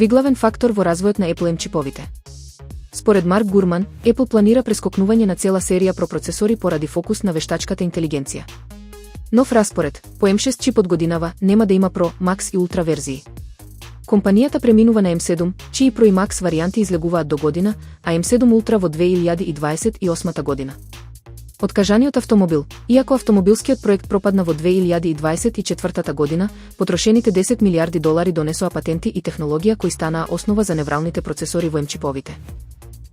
прави главен фактор во развојот на Apple M-чиповите. Според Марк Гурман, Apple планира прескокнување на цела серија пропроцесори поради фокус на вештачката интелигенција. Нов распоред, по M6 чип од годинава, нема да има Pro, Max и Ultra верзии. Компанијата преминува на M7, чии Pro и Max варијанти излегуваат до година, а M7 Ultra во 2028 година. Откажаниот автомобил. Иако автомобилскиот проект пропадна во 2024 година, потрошените $10 милиарди донесоа патенти и технологија кои станаа основа за невралните процесори во M-чиповите.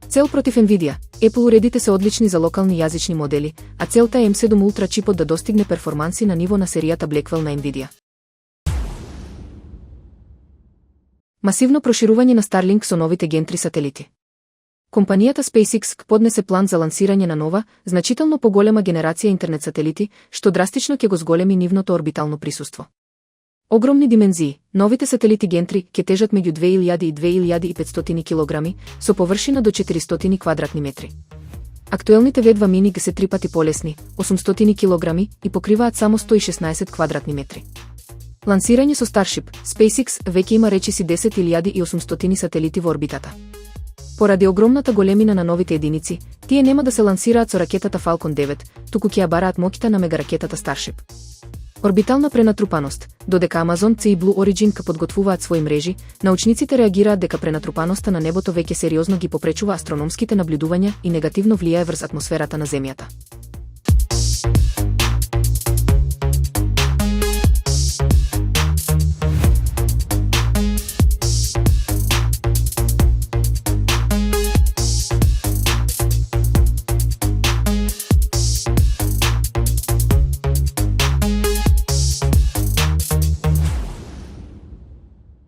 Цел против Nvidia. Apple уредите се одлични за локални јазични модели, а целта е M7 Ultra чипот да достигне перформанси на ниво на серијата Blackwell на Nvidia. Масивно проширување на Starlink со новите Gen 3 сателити. Компанијата SpaceX поднесе план за лансирање на нова, значително поголема генерација интернет сателити, што драстично ќе го зголеми нивното орбитално присуство. Огромни димензии, новите сателити Gen 3 ќе тежат меѓу 2000 и 2500 килограми, со површина до 400 квадратни метри. Актуелните V2 Mini се 3 пати полесни, 800 килограми, и покриваат само 116 квадратни метри. Лансирање со Starship, SpaceX веќе има речиси 10.800 сателити во орбитата. Поради огромната големина на новите единици, тие нема да се лансираат со ракетата Falcon 9, туку ќе ја бараат моќта на мегаракетата Starship. Орбитална пренатрупаност. Додека Amazon C и Blue Origin подготвуваат своји мрежи, научниците реагираат дека пренатрупаноста на небото веќе сериозно ги попречува астрономските наблюдувања и негативно влијае врз атмосферата на Земјата.